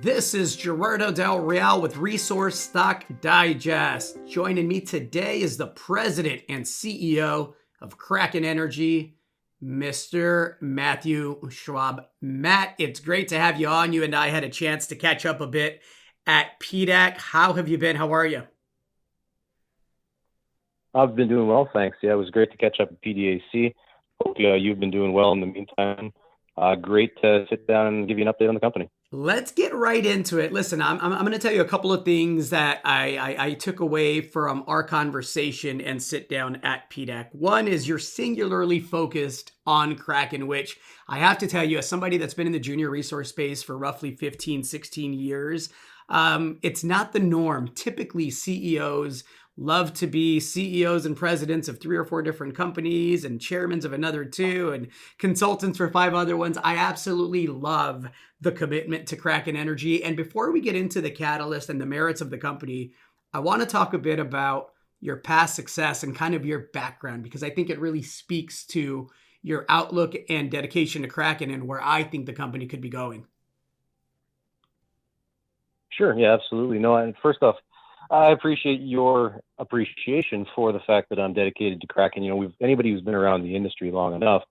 This is Gerardo Del Real with Resource Stock Digest. Joining me today is the president and CEO of Kraken Energy, Mr. Matthew Schwab. Matt, it's great to have you on. You and I had a chance to catch up a bit at PDAC. How have you been? How are you? I've been doing well, thanks. Yeah, it was great to catch up at PDAC. Hope you've been doing well in the meantime. Great to sit down and give you an update on the company. Let's get right into it. Listen, I'm going to tell you a couple of things that I took away from our conversation and sit down at PDAC. One is you're singularly focused on Kraken, which I have to tell you, as somebody that's been in the junior resource space for roughly 15, 16 years, it's not the norm. Typically, CEOs love to be CEOs and presidents of 3 or 4 different companies and chairmen of another 2 and consultants for 5 other ones. I absolutely love the commitment to Kraken Energy. And before we get into the catalyst and the merits of the company, I want to talk a bit about your past success and kind of your background, because I think it really speaks to your outlook and dedication to Kraken and where I think the company could be going. Sure, yeah, absolutely. No, and first off, I appreciate your appreciation for the fact that I'm dedicated to Kraken. Anybody who's been around the industry long enough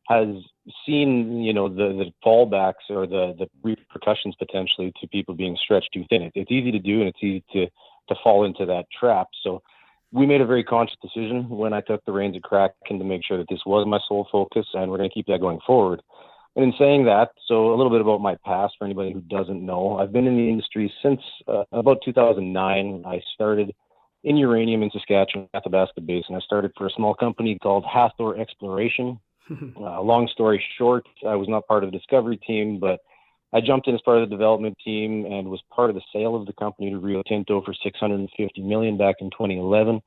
has seen, the fallbacks or the repercussions potentially to people being stretched too thin. It's easy to do, and it's easy to fall into that trap. So we made a very conscious decision when I took the reins at Kraken to make sure that this was my sole focus, and we're going to keep that going forward. And in saying that, so a little bit about my past for anybody who doesn't know. I've been in the industry since about 2009. I started in uranium in Saskatchewan, Athabasca Basin. I started for a small company called Hathor Exploration. Long story short, I was not part of the discovery team, but I jumped in as part of the development team and was part of the sale of the company to Rio Tinto for $650 million back in 2011.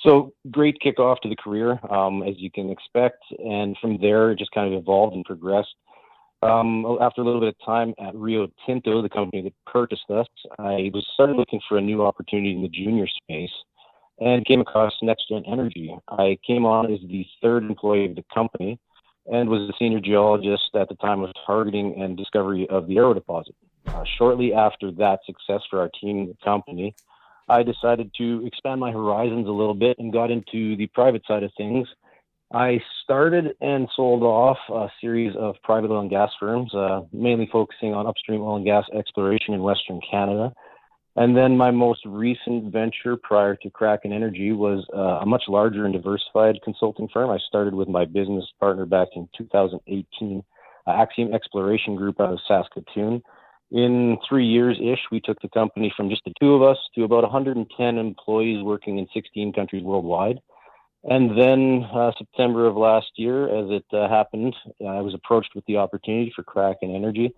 So great kickoff to the career, as you can expect. And from there, it just kind of evolved and progressed. After a little bit of time at Rio Tinto, the company that purchased us, I started looking for a new opportunity in the junior space and came across NextGen Energy. I came on as the 3rd employee of the company and was the senior geologist at the time of targeting and discovery of the Arrow deposit. Shortly after that success for our team and the company, I decided to expand my horizons a little bit and got into the private side of things. I started and sold off a series of private oil and gas firms, mainly focusing on upstream oil and gas exploration in Western Canada. And then my most recent venture prior to Kraken Energy was a much larger and diversified consulting firm. I started with my business partner back in 2018, Axiom Exploration Group out of Saskatoon. In 3 years-ish, we took the company from just the 2 of us to about 110 employees working in 16 countries worldwide. And then September of last year, as it happened, I was approached with the opportunity for Kraken Energy.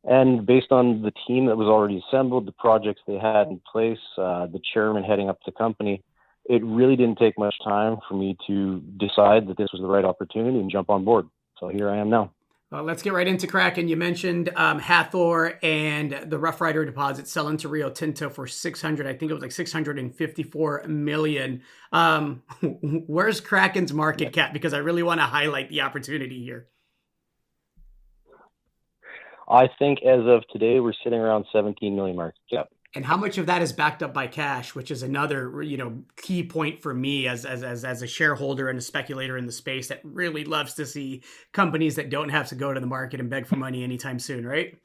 And based on the team that was already assembled, the projects they had in place, the chairman heading up the company, it really didn't take much time for me to decide that this was the right opportunity and jump on board. So here I am now. Well, let's get right into Kraken. You mentioned Hathor and the Rough Rider deposit selling to Rio Tinto for $654 million. Where's Kraken's market cap? Because I really want to highlight the opportunity here. I think as of today, we're sitting around 17 million market cap. And how much of that is backed up by cash, which is another, key point for me as a shareholder and a speculator in the space that really loves to see companies that don't have to go to the market and beg for money anytime soon, right?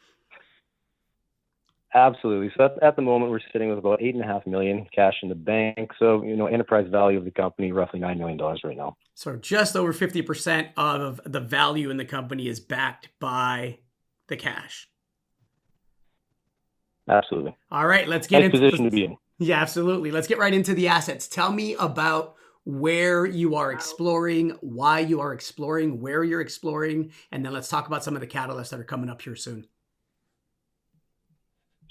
Absolutely. So at the moment, we're sitting with about $8.5 million cash in the bank. So, enterprise value of the company, roughly $9 million right now. So just over 50% of the value in the company is backed by the cash. Absolutely. All right, let's get into position to be in. Yeah, absolutely. Let's get right into the assets. Tell me about where you are exploring, why you are exploring, where you're exploring, and then let's talk about some of the catalysts that are coming up here soon.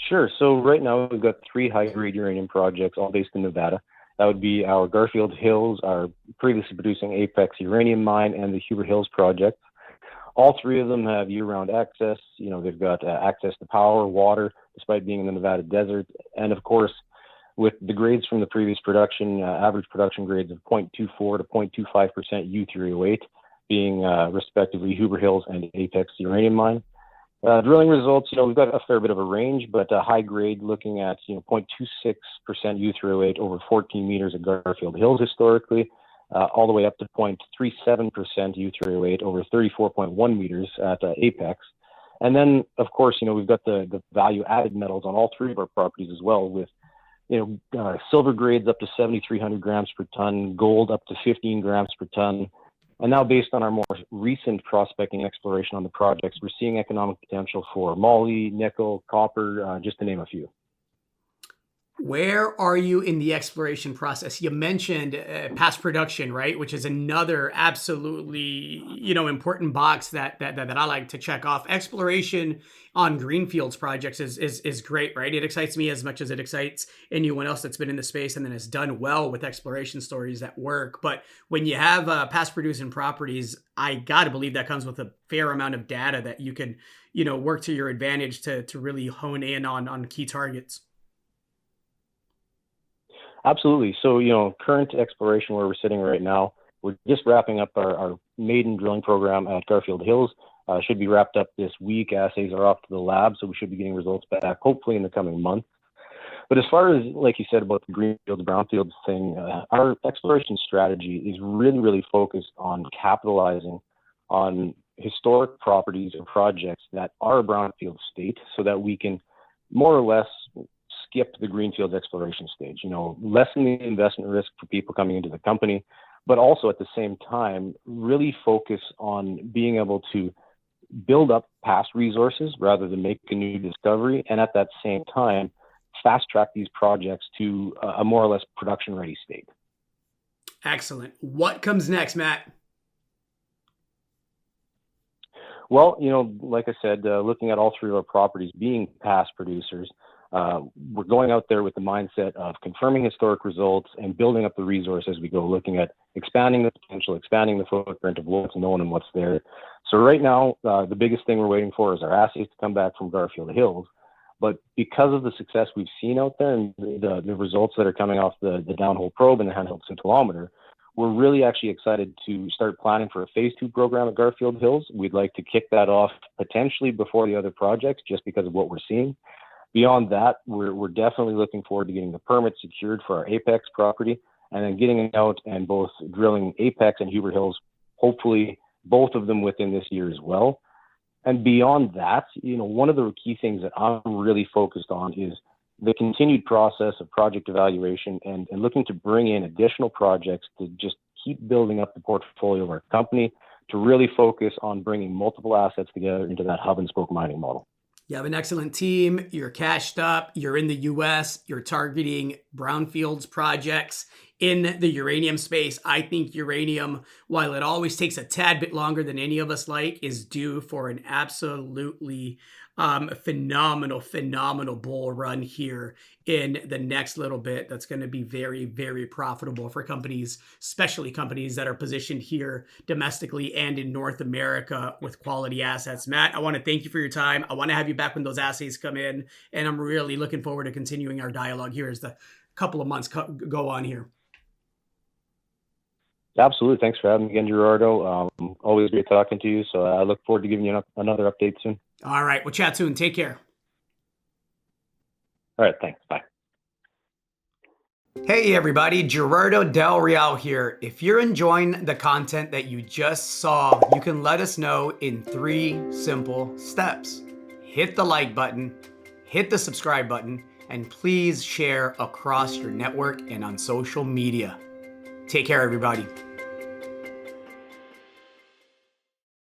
Sure. So right now we've got 3 high-grade uranium projects, all based in Nevada. That would be our Garfield Hills, our previously producing Apex uranium mine, and the Huber Hills project. All 3 of them have year-round access. They've got access to power, water, despite being in the Nevada desert. And of course, with the grades from the previous production, average production grades of 0.24 to 0.25% U3O8 being respectively Huber Hills and Apex uranium mine. Drilling results, we've got a fair bit of a range, but high grade looking at, 0.26% U3O8 over 14 meters at Garfield Hills historically, all the way up to 0.37% U3O8 over 34.1 meters at Apex. And then, of course, we've got the value added metals on all three of our properties as well, with silver grades up to 7,300 grams per ton, gold up to 15 grams per ton. And now, based on our more recent prospecting exploration on the projects, we're seeing economic potential for moly, nickel, copper, just to name a few. Where are you in the exploration process? You mentioned past production, right? Which is another absolutely, important box that I like to check off. Exploration on greenfields projects is great, right? It excites me as much as it excites anyone else that's been in the space and then has done well with exploration stories that work. But when you have past producing properties, I got to believe that comes with a fair amount of data that you can, work to your advantage to really hone in on key targets. Absolutely. So, current exploration where we're sitting right now, we're just wrapping up our maiden drilling program at Garfield Hills. Should be wrapped up this week. Assays are off to the lab, so we should be getting results back hopefully in the coming month. But as far as, like you said, about the greenfields, brownfields thing, our exploration strategy is really, really focused on capitalizing on historic properties or projects that are a brownfield state so that we can more or less skip the greenfield exploration stage, lessen the investment risk for people coming into the company, but also at the same time, really focus on being able to build up past resources rather than make a new discovery. And at that same time, fast track these projects to a more or less production ready state. Excellent. What comes next, Matt? Well, like I said, looking at all three of our properties being past producers, we're going out there with the mindset of confirming historic results and building up the resource as we go, looking at expanding the potential, expanding the footprint of what's known and what's there. So right now, the biggest thing we're waiting for is our assays to come back from Garfield Hills. But because of the success we've seen out there and the results that are coming off the downhole probe and the handheld scintillometer, we're really actually excited to start planning for a phase 2 program at Garfield Hills. We'd like to kick that off potentially before the other projects just because of what we're seeing. Beyond that, we're definitely looking forward to getting the permit secured for our Apex property and then getting out and both drilling Apex and Huber Hills, hopefully both of them within this year as well. And beyond that, one of the key things that I'm really focused on is the continued process of project evaluation and looking to bring in additional projects to just keep building up the portfolio of our company to really focus on bringing multiple assets together into that hub and spoke mining model. You have an excellent team. You're cashed up. You're in the US. You're targeting brownfields projects in the uranium space. I think uranium, while it always takes a tad bit longer than any of us like, is due for an absolutely phenomenal bull run here in the next little bit. That's going to be very, very profitable for companies, especially companies that are positioned here domestically and in North America with quality assets. Matt, I want to thank you for your time. I want to have you back when those assays come in, and I'm really looking forward to continuing our dialogue here as the couple of months go on here. Absolutely. Thanks for having me again, Gerardo. Always great talking to you. So I look forward to giving you another update soon. All right. We'll chat soon. Take care. All right. Thanks. Bye. Hey everybody, Gerardo Del Real here. If you're enjoying the content that you just saw, you can let us know in 3 simple steps. Hit the like button, hit the subscribe button, and please share across your network and on social media. Take care, everybody.